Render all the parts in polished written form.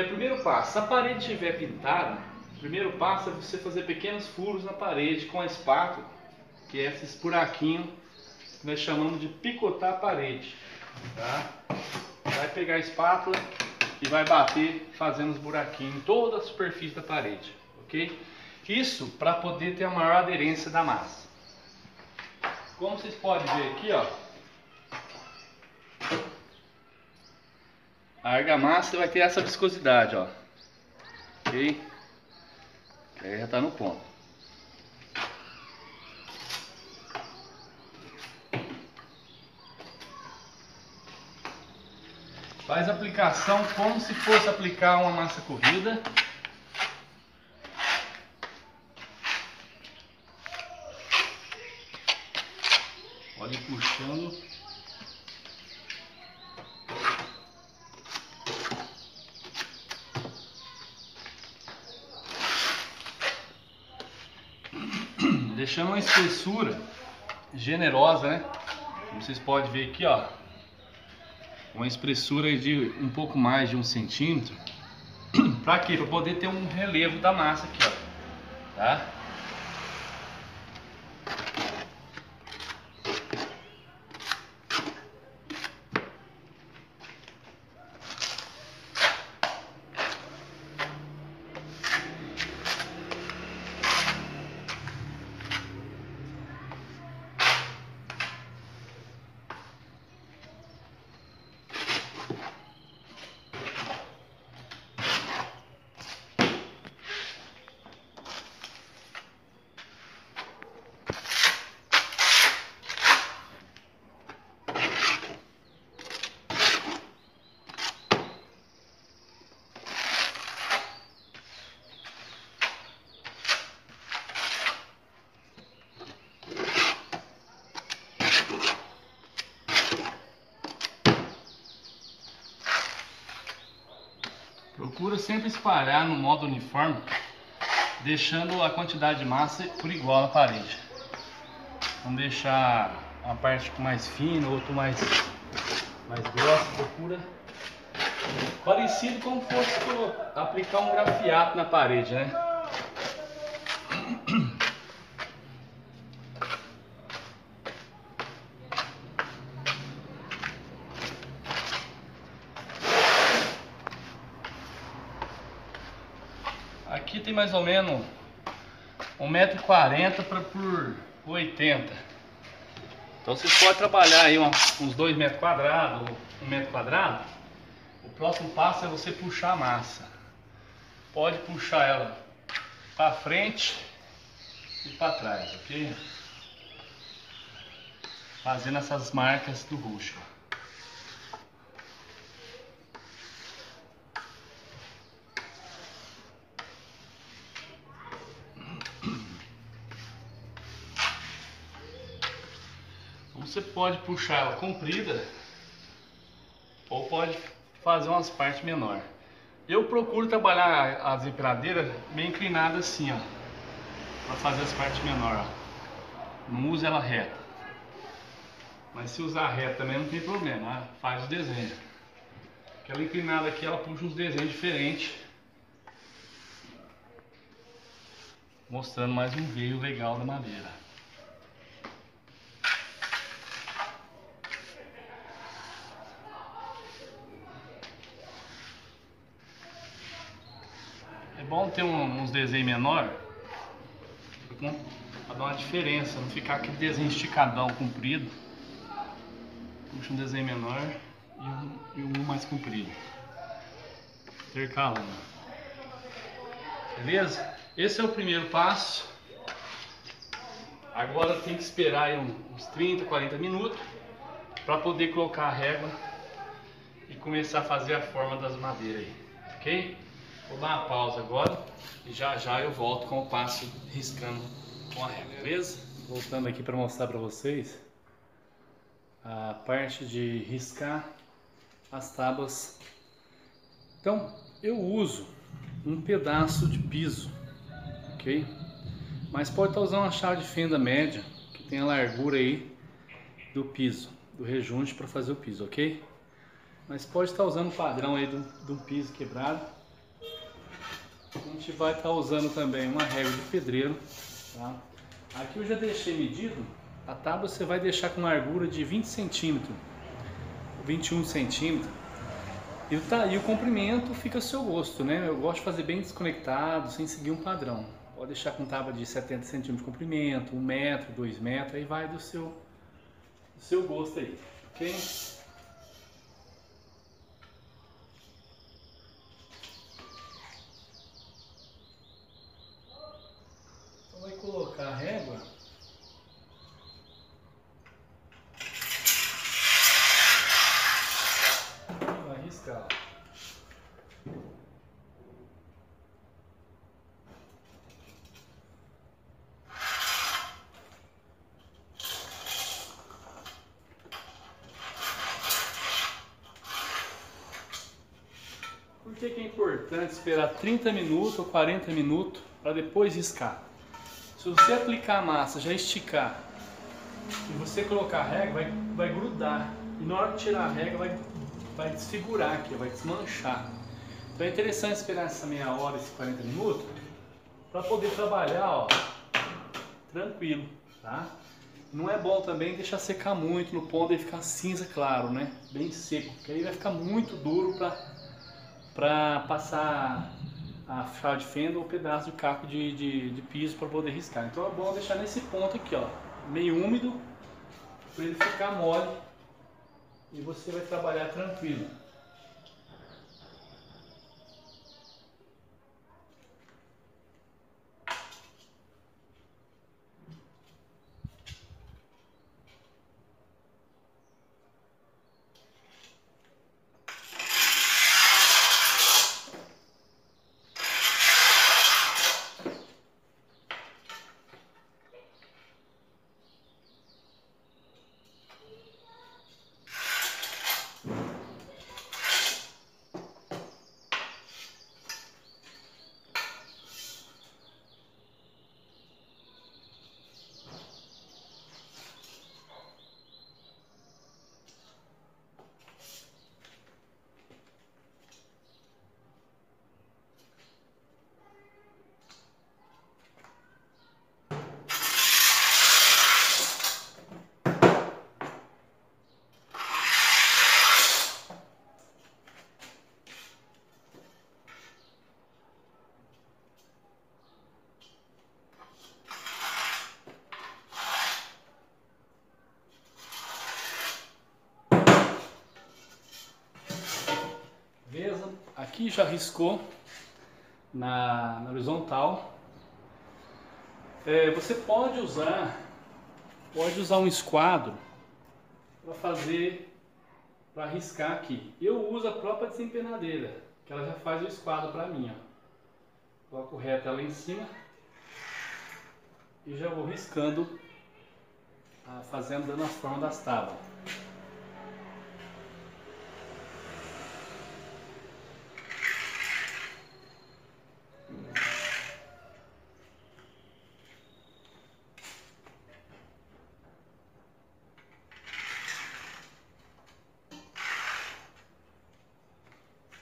Primeiro passo, se a parede estiver pintada, o primeiro passo é você fazer pequenos furos na parede com a espátula, que é esses buraquinhos que nós chamamos de picotar a parede, tá? Vai pegar a espátula e vai bater fazendo os buraquinhos em toda a superfície da parede, ok? Isso para poder ter a maior aderência da massa. Como vocês podem ver aqui, ó, a argamassa vai ter essa viscosidade, ó, ok? Aí já está no ponto. Faz a aplicação como se fosse aplicar uma massa corrida. Pode ir puxando. Deixando uma espessura generosa, né? Como vocês podem ver aqui, ó, uma espessura de um pouco mais de 1 centímetro. Para quê? Para poder ter um relevo da massa aqui, ó, tá? Procura sempre espalhar no modo uniforme, deixando a quantidade de massa por igual na parede. Não deixar uma parte mais fina, outra mais grossa. Procura parecido como fosse aplicar um grafiato na parede, né? Aqui tem mais ou menos 1,40 m por 80. Então vocês podem trabalhar aí uns 2 metros quadrados ou 1 metro quadrado. O próximo passo é você puxar a massa. Pode puxar ela para frente e para trás, ok? Fazendo essas marcas do rucho. Você pode puxar ela comprida ou pode fazer umas partes menores. Eu procuro trabalhar as empilhadeiras meio inclinadas assim, ó, para fazer as partes menores, ó. Não use ela reta, mas se usar reta também não tem problema, ó. Faz o desenho. Aquela inclinada aqui, ela puxa uns desenhos diferentes, mostrando mais um veio legal da madeira. É bom ter uns desenhos menores para dar uma diferença, não ficar aquele desenho esticadão, comprido. Puxa um desenho menor e um mais comprido, intercalando. Beleza? Esse é o primeiro passo. Agora tem que esperar aí uns 30, 40 minutos para poder colocar a régua e começar a fazer a forma das madeiras aí, ok? Vou dar uma pausa agora e já já eu volto com o passo riscando com a régua, beleza? Voltando aqui para mostrar para vocês a parte de riscar as tábuas. Então eu uso um pedaço de piso, ok? Mas pode estar usando uma chave de fenda média que tem a largura aí do piso, do rejunte para fazer o piso, ok? Mas pode estar usando o padrão aí de um piso quebrado. A gente vai estar usando também uma régua de pedreiro, tá? Aqui eu já deixei medido, a tábua você vai deixar com largura de 20 centímetros, 21 centímetros. E o comprimento fica a seu gosto, né? Eu gosto de fazer bem desconectado, sem seguir um padrão. Pode deixar com tábua de 70 centímetros de comprimento, 1 metro, 2 metros, aí vai do seu gosto aí, ok? Então vai colocar a régua. E vai riscar. Por que é importante esperar 30 minutos ou 40 minutos para depois riscar? Se você aplicar a massa, já esticar, e você colocar a régua, vai grudar. E na hora de tirar a régua, vai desfigurar aqui, vai desmanchar. Então é interessante esperar essa meia hora, esses 40 minutos, para poder trabalhar, ó, tranquilo, tá? Não é bom também deixar secar muito no ponto e ficar cinza claro, né? Bem seco, porque aí vai ficar muito duro para passar a chave de fenda ou pedaço de caco de piso para poder riscar. Então é bom deixar nesse ponto aqui, ó, meio úmido, para ele ficar mole e você vai trabalhar tranquilo. Beleza? Aqui já riscou na horizontal. Você pode usar um esquadro para riscar aqui. Eu uso a própria desempenadeira, que ela já faz o esquadro para mim, ó. Coloco reto ela em cima e já vou riscando, dando a forma das tábuas.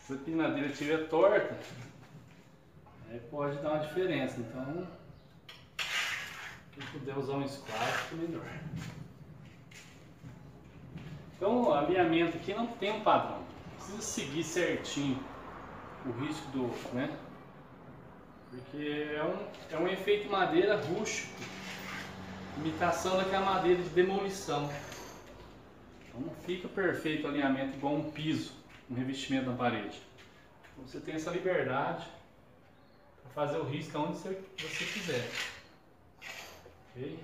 Se a empinadeira estiver torta, aí pode dar uma diferença. Então, quem puder usar um esquadro, fica melhor. Então, o alinhamento aqui não tem um padrão. Precisa seguir certinho o risco né? Porque é um efeito madeira rústico, imitação daquela madeira de demolição. Então não fica perfeito o alinhamento igual um piso, um revestimento na parede. Então, você tem essa liberdade para fazer o risco onde você quiser. Ok?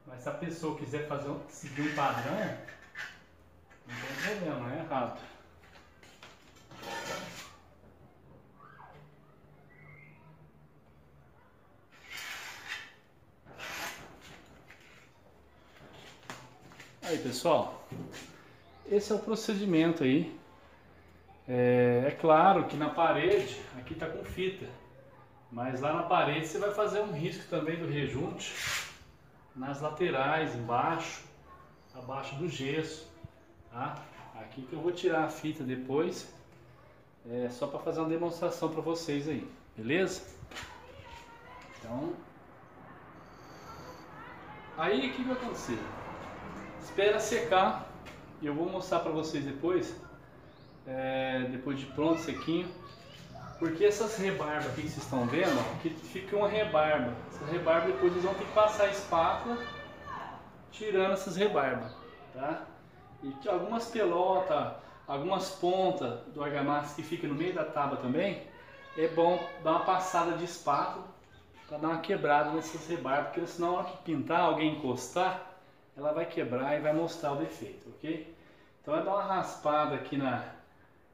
Mas se a pessoa quiser seguir um padrão, não tem problema, não é errado. Aí, pessoal, esse é o procedimento aí. É claro que na parede, aqui está com fita, mas lá na parede você vai fazer um risco também do rejunte nas laterais, embaixo, abaixo do gesso, tá? Aqui que eu vou tirar a fita depois É só para fazer uma demonstração para vocês aí, beleza? Então, aí o que vai acontecer? Espera secar e eu vou mostrar para vocês depois, depois de pronto, sequinho. Porque essas rebarbas aqui que vocês estão vendo, ó, que fica uma rebarba. Essa rebarba depois eles vão ter que passar a espátula tirando essas rebarbas, tá? E algumas pelotas, algumas pontas do argamassa que fica no meio da tábua também, é bom dar uma passada de espátula para dar uma quebrada nessas rebarbas, porque senão na hora que pintar, alguém encostar, ela vai quebrar e vai mostrar o defeito, ok? Então é dar uma raspada aqui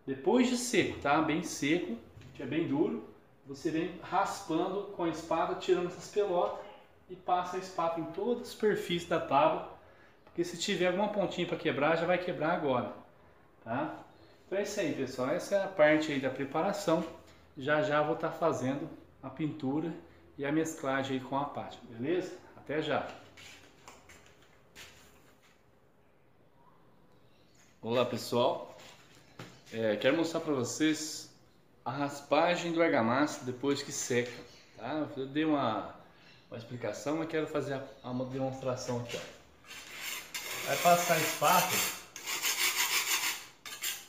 depois de seco, tá? Bem seco, que é bem duro, você vem raspando com a espátula, tirando essas pelotas e passa a espátula em toda a superfície da tábua, porque se tiver alguma pontinha para quebrar, já vai quebrar agora, tá? Então é isso aí, pessoal, essa é a parte aí da preparação. Já já vou estar fazendo a pintura e a mesclagem aí com a pasta, beleza? Até já! Olá, pessoal, quero mostrar para vocês a raspagem do argamassa depois que seca, tá? Eu dei uma explicação, mas quero fazer uma demonstração aqui, ó. Vai passar a espátula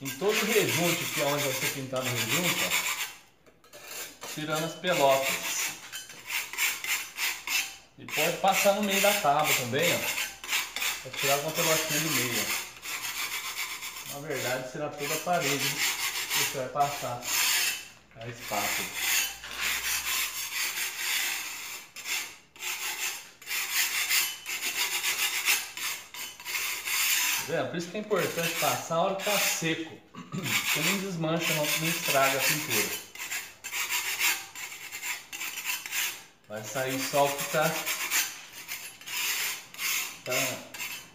em todo o rejunte, que é onde vai ser pintado o rejunte, ó, tirando as pelotas. E pode passar no meio da tábua também, ó, para tirar alguma pelotinha do meio, ó. Na verdade será toda a parede que você vai passar a espátula. Por isso que é importante passar a hora que está seco, porque não desmancha, não estraga a pintura. Vai sair só o que está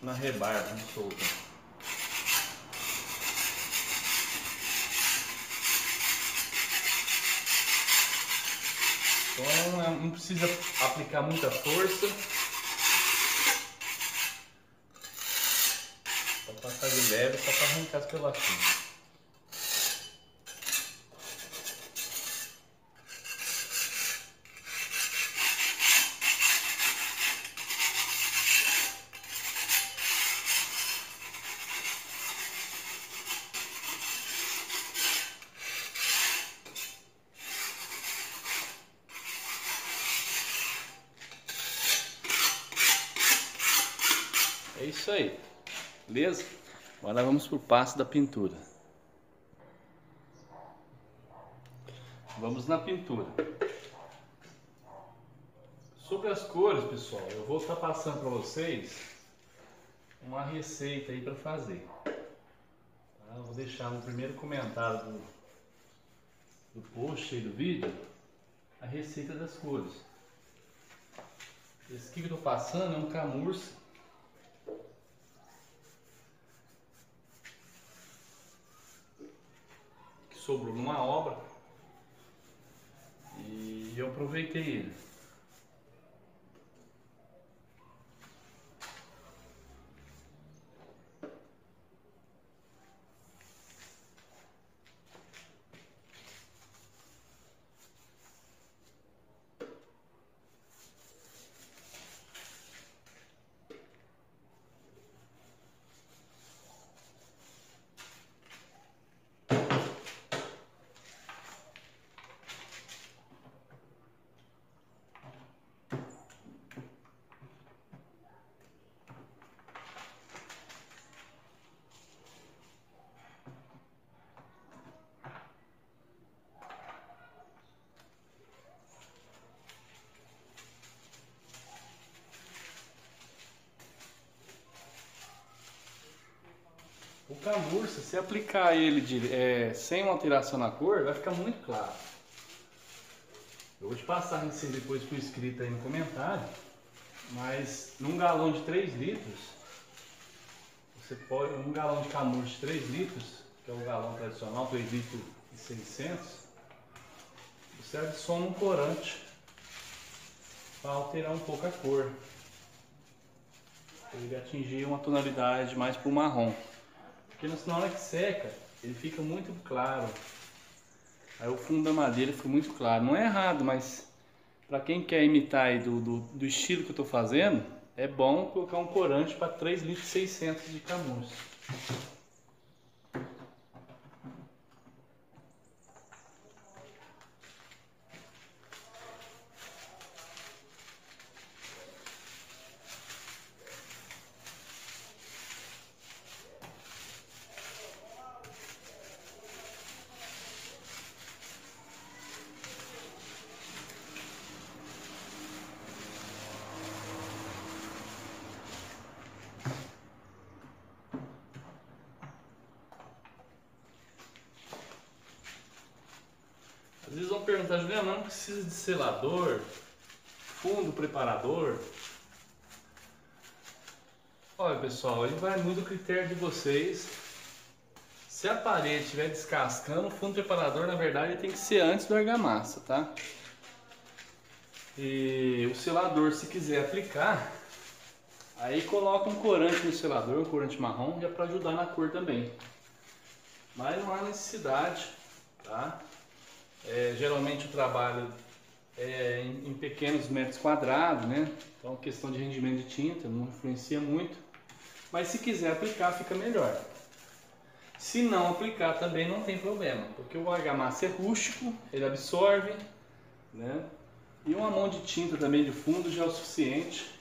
na rebarba, no solto. Então não precisa aplicar muita força. Só passar de leve, só para arrancar as pelotinhas. É isso aí, beleza? Agora vamos para o passo da pintura. Vamos na pintura. Sobre as cores, pessoal, eu vou estar passando para vocês uma receita aí para fazer. Tá? Eu vou deixar no primeiro comentário do post aí do vídeo a receita das cores. Esse aqui que eu estou passando é um camurça. Sobrou numa obra e eu aproveitei ele. O camurça, se aplicar ele sem uma alteração na cor, vai ficar muito claro. Eu vou te passar a receita depois por escrito aí no comentário, mas num galão de 3 litros, você pode, um galão de camurça de 3 litros, que é o galão tradicional, 3 litros e 600, você adiciona um corante para alterar um pouco a cor. Ele atingir uma tonalidade mais para o marrom. Porque na hora que seca, ele fica muito claro. Aí o fundo da madeira fica muito claro. Não é errado, mas para quem quer imitar aí do estilo que eu estou fazendo, é bom colocar um corante para 3,6 litros de camurça. Às vezes vão perguntar, Juliano, não precisa de selador, fundo preparador? Olha pessoal, ele vai muito do critério de vocês. Se a parede estiver descascando, o fundo preparador na verdade tem que ser antes do argamassa, tá? E o selador, se quiser aplicar, aí coloca um corante no selador, um corante marrom, já para ajudar na cor também. Mas não há necessidade, tá? Geralmente o trabalho é em pequenos metros quadrados, né? Então questão de rendimento de tinta não influencia muito. Mas se quiser aplicar, fica melhor. Se não aplicar também não tem problema, porque o argamassa é rústico, ele absorve, né? E uma mão de tinta também de fundo já é o suficiente.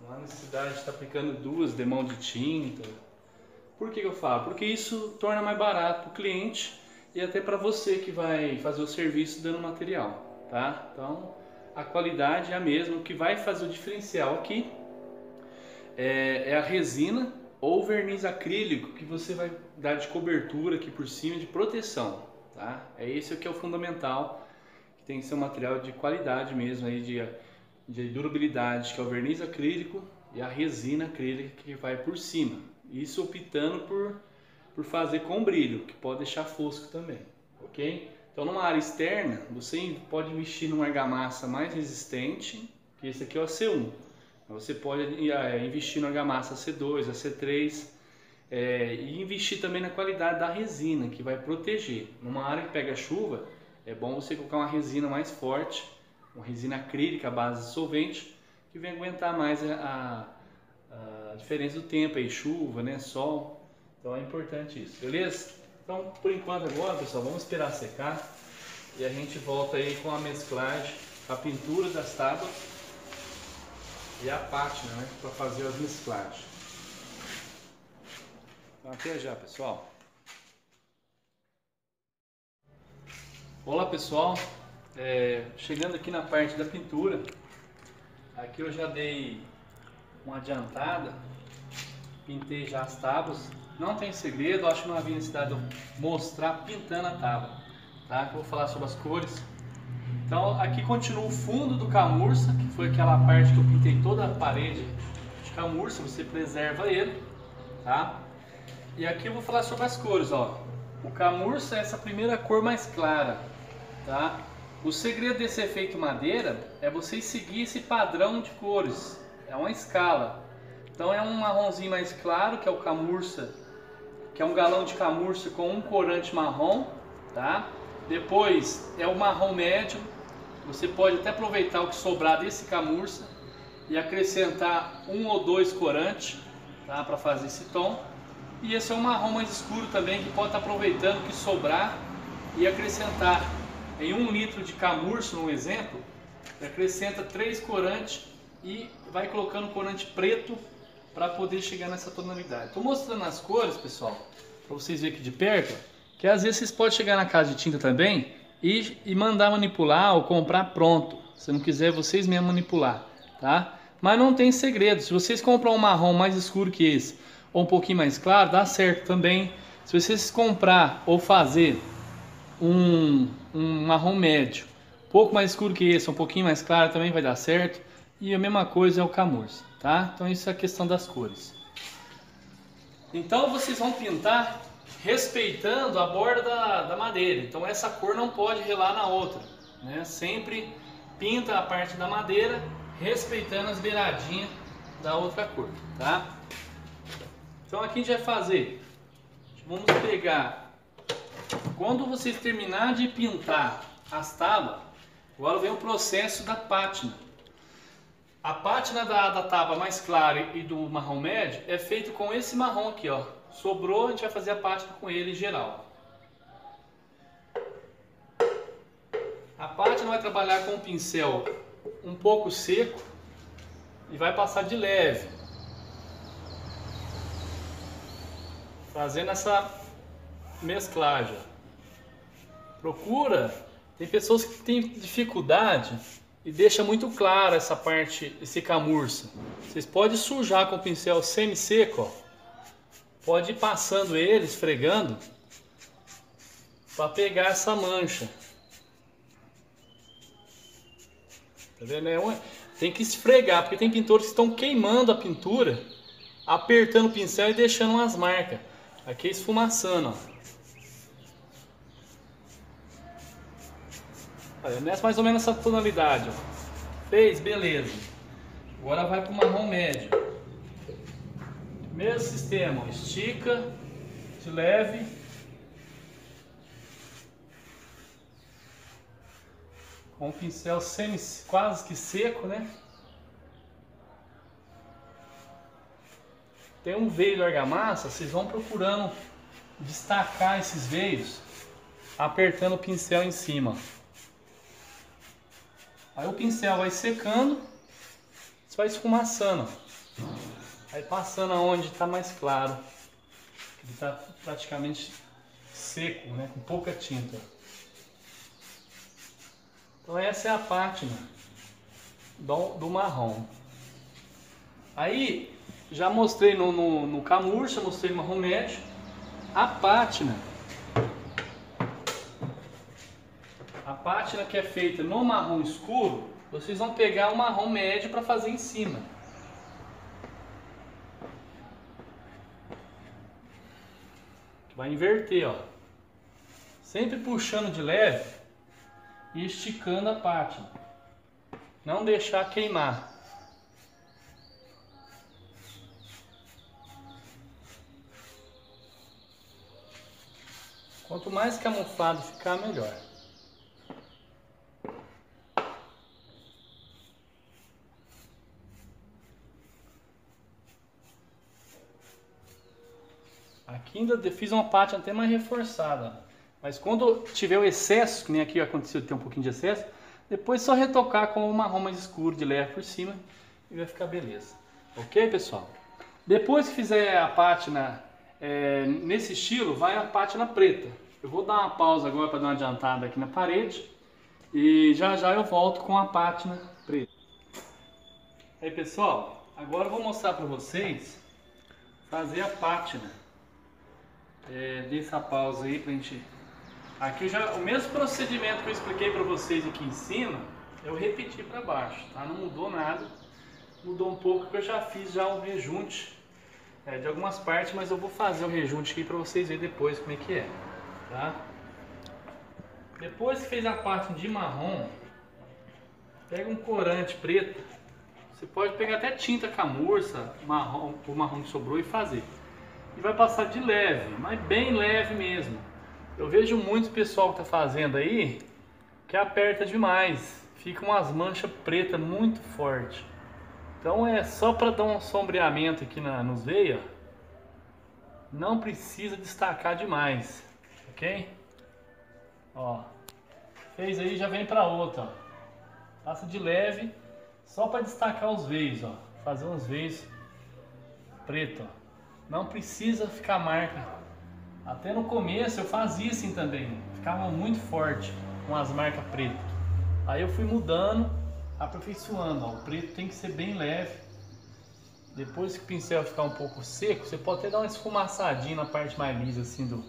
Não há necessidade de estar aplicando duas de mão de tinta. Por que eu falo? Porque isso torna mais barato para o cliente e até para você que vai fazer o serviço dando material, tá? Então a qualidade é a mesma. O que vai fazer o diferencial aqui é a resina ou verniz acrílico que você vai dar de cobertura aqui por cima, de proteção, tá? Esse que é o fundamental, que tem que ser um material de qualidade mesmo, aí de durabilidade, que é o verniz acrílico e a resina acrílica que vai por cima. Isso optando por fazer com brilho, que pode deixar fosco também, ok? Então numa área externa, você pode investir numa argamassa mais resistente, que esse aqui é o AC1. Você pode investir na argamassa C2, a C3 e investir também na qualidade da resina, que vai proteger. Numa área que pega chuva, é bom você colocar uma resina mais forte, uma resina acrílica à base de solvente, que vem aguentar mais a diferença do tempo, aí, chuva, né, sol. Então é importante isso, beleza? Então por enquanto agora, pessoal, vamos esperar secar e a gente volta aí com a mesclagem, a pintura das tábuas e a pátina, né, para fazer as mesclagens. Então até já, pessoal. Olá pessoal, chegando aqui na parte da pintura, aqui eu já dei uma adiantada, pintei já as tábuas. Não tem segredo, acho que não havia necessidade de eu mostrar pintando a tábua, tá? Eu vou falar sobre as cores. Então aqui continua o fundo do camurça, que foi aquela parte que eu pintei toda a parede de camurça, você preserva ele, tá? E aqui eu vou falar sobre as cores, ó. O camurça é essa primeira cor mais clara, tá? O segredo desse efeito madeira é você seguir esse padrão de cores, é uma escala. Então é um marronzinho mais claro, que é o camurça, que é um galão de camurça com um corante marrom, tá? Depois é o marrom médio, você pode até aproveitar o que sobrar desse camurça e acrescentar um ou dois corantes, tá? Para fazer esse tom. E esse é um marrom mais escuro também, que pode estar aproveitando o que sobrar e acrescentar em 1 litro de camurça, um exemplo, acrescenta 3 corantes e vai colocando corante preto para poder chegar nessa tonalidade. Estou mostrando as cores, pessoal, para vocês verem aqui de perto, que às vezes vocês podem chegar na casa de tinta também e mandar manipular ou comprar pronto. Se não quiser, vocês mesmos manipular, tá? Mas não tem segredo. Se vocês comprar um marrom mais escuro que esse ou um pouquinho mais claro, dá certo também. Se vocês comprar ou fazer um marrom médio, um pouco mais escuro que esse, um pouquinho mais claro, também vai dar certo. E a mesma coisa é o camurça, tá? Então isso é a questão das cores. Então vocês vão pintar respeitando a borda da madeira. Então essa cor não pode relar na outra, né? Sempre pinta a parte da madeira respeitando as beiradinhas da outra cor, tá? Então aqui a gente vai fazer, vamos pegar Quando vocês terminar de pintar as tábuas, agora vem o processo da pátina. A pátina da tábua mais clara e do marrom médio é feito com esse marrom aqui, ó. Sobrou, a gente vai fazer a pátina com ele em geral. A pátina vai trabalhar com um pincel um pouco seco e vai passar de leve, fazendo essa mesclagem. Procura, tem pessoas que têm dificuldade e deixa muito claro essa parte, esse camurça. Vocês podem sujar com o pincel semi-seco, ó. Pode ir passando ele, esfregando, para pegar essa mancha. Tá vendo? Tem que esfregar, porque tem pintores que estão queimando a pintura, apertando o pincel e deixando umas marcas. Aqui é esfumaçando, ó. Olha, nessa mais ou menos essa tonalidade, ó. Fez, beleza. Agora vai para o marrom médio. Mesmo sistema, ó. Estica de leve. Com o pincel quase que seco, né? Tem um veio de argamassa, vocês vão procurando destacar esses veios, apertando o pincel em cima. Aí o pincel vai secando, você vai esfumaçando. Aí passando aonde está mais claro. Ele está praticamente seco, né? Com pouca tinta. Então essa é a pátina do marrom. Aí já mostrei no camurça, mostrei no marrom médio. A pátina que é feita no marrom escuro, vocês vão pegar o marrom médio para fazer em cima. Vai inverter, ó. Sempre puxando de leve e esticando a pátina. Não deixar queimar. Quanto mais camuflado ficar, melhor. Aqui ainda fiz uma pátina até mais reforçada. Mas quando tiver o excesso, que nem aqui aconteceu de ter um pouquinho de excesso, depois só retocar com o marrom mais escuro de leve por cima e vai ficar beleza. Ok, pessoal? Depois que fizer a pátina nesse estilo, vai a pátina preta. Eu vou dar uma pausa agora para dar uma adiantada aqui na parede e já já eu volto com a pátina preta. Aí, pessoal, agora eu vou mostrar para vocês fazer a pátina. Dê essa pausa aí pra gente. Aqui o mesmo procedimento que eu expliquei para vocês aqui em cima, eu repeti para baixo, tá? Não mudou nada, mudou um pouco porque eu já fiz um rejunte de algumas partes, mas eu vou fazer o rejunte aqui para vocês verem depois como é que é, tá? Depois que fez a parte de marrom, pega um corante preto, você pode pegar até tinta camurça, o marrom que sobrou e fazer. E vai passar de leve, mas bem leve mesmo. Eu vejo muito pessoal que está fazendo aí que aperta demais, fica umas manchas pretas muito forte. Então é só para dar um sombreamento aqui nos veios. Não precisa destacar demais, ok? Ó, fez aí, já vem para outra. Ó. Passa de leve, só para destacar os veios, ó. Fazer uns veios pretos, ó. Não precisa ficar marca. Até no começo eu fazia assim também. Ficava muito forte com as marcas pretas. Aí eu fui mudando, aperfeiçoando. Ó. O preto tem que ser bem leve. Depois que o pincel ficar um pouco seco, você pode até dar uma esfumaçadinha na parte mais lisa assim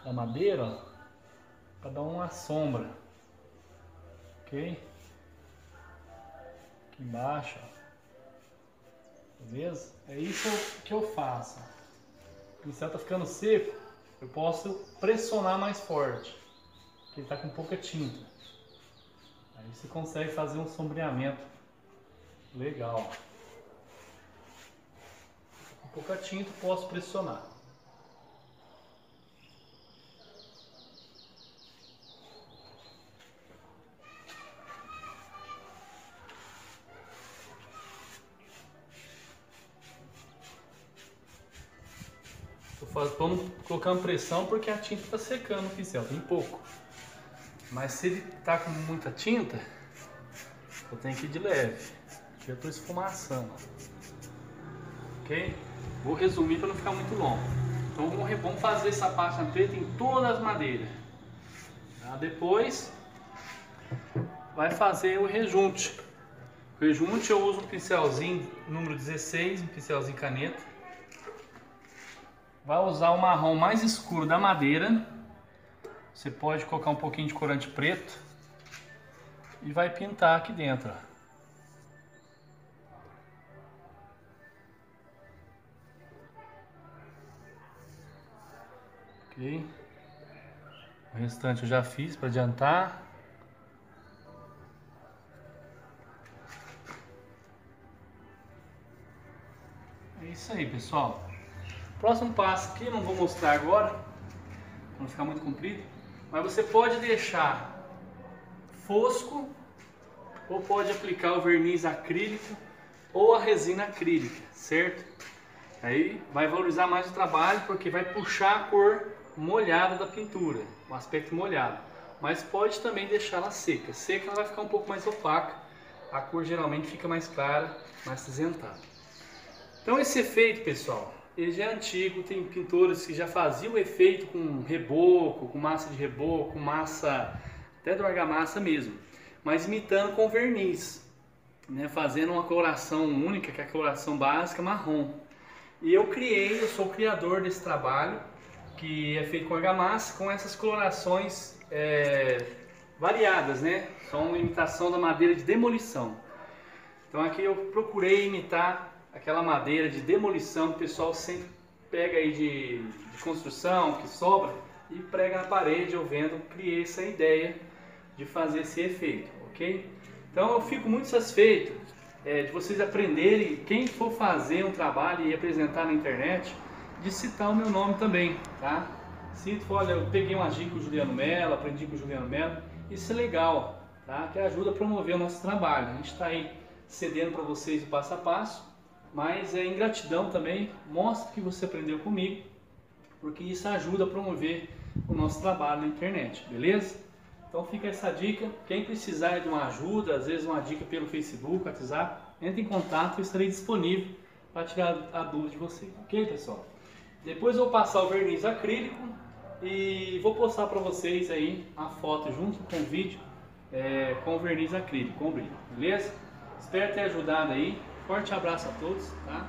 da madeira, ó, para dar uma sombra. Ok? Aqui embaixo, ó. Beleza? É isso que eu faço. O pincel está ficando seco, eu posso pressionar mais forte, porque ele está com pouca tinta. Aí você consegue fazer um sombreamento legal. Com pouca tinta posso pressionar. Vamos colocando pressão porque a tinta está secando o pincel, tem pouco. Mas se ele tá com muita tinta, eu tenho que ir de leve. Aqui eu estou esfumaçando. Ok? Vou resumir para não ficar muito longo. Então vamos fazer essa pátina preta em todas as madeiras. Tá? Depois vai fazer o rejunte. O rejunte eu uso um pincelzinho número 16, um pincelzinho caneta. Vai usar o marrom mais escuro da madeira. Você pode colocar um pouquinho de corante preto. E vai pintar aqui dentro. Ó. Ok. O restante eu já fiz para adiantar. É isso aí, pessoal. Próximo passo aqui, não vou mostrar agora, para não ficar muito comprido, mas você pode deixar fosco ou pode aplicar o verniz acrílico ou a resina acrílica, certo? Aí vai valorizar mais o trabalho porque vai puxar a cor molhada da pintura, o aspecto molhado. Mas pode também deixá-la seca. Seca ela vai ficar um pouco mais opaca, a cor geralmente fica mais clara, mais acinzentada. Então esse efeito, pessoal, ele já é antigo, tem pintores que já faziam o efeito com reboco, com massa de reboco, com massa até do argamassa mesmo, mas imitando com verniz, né, fazendo uma coloração única, que é a coloração básica marrom. E eu sou o criador desse trabalho, que é feito com argamassa, com essas colorações variadas, né? São uma imitação da madeira de demolição. Então aqui eu procurei imitar aquela madeira de demolição que o pessoal sempre pega aí de construção, que sobra, e prega na parede. Eu vendo, criei essa ideia de fazer esse efeito, ok? Então eu fico muito satisfeito de vocês aprenderem, quem for fazer um trabalho e apresentar na internet, de citar o meu nome também, tá? Olha, eu peguei uma dica com o Juliano Mello, aprendi com o Juliano Mello, isso é legal, tá? Que ajuda a promover o nosso trabalho. A gente está aí cedendo para vocês o passo a passo, mas em gratidão também, mostra que você aprendeu comigo, porque isso ajuda a promover o nosso trabalho na internet, beleza? Então fica essa dica. Quem precisar de uma ajuda, às vezes uma dica pelo Facebook, WhatsApp, entre em contato, eu estarei disponível para tirar a dúvida de vocês, ok, pessoal? Depois eu vou passar o verniz acrílico e vou postar para vocês aí a foto junto com o vídeo com o verniz acrílico, com brilho, beleza? Espero ter ajudado aí. Forte abraço a todos, tá?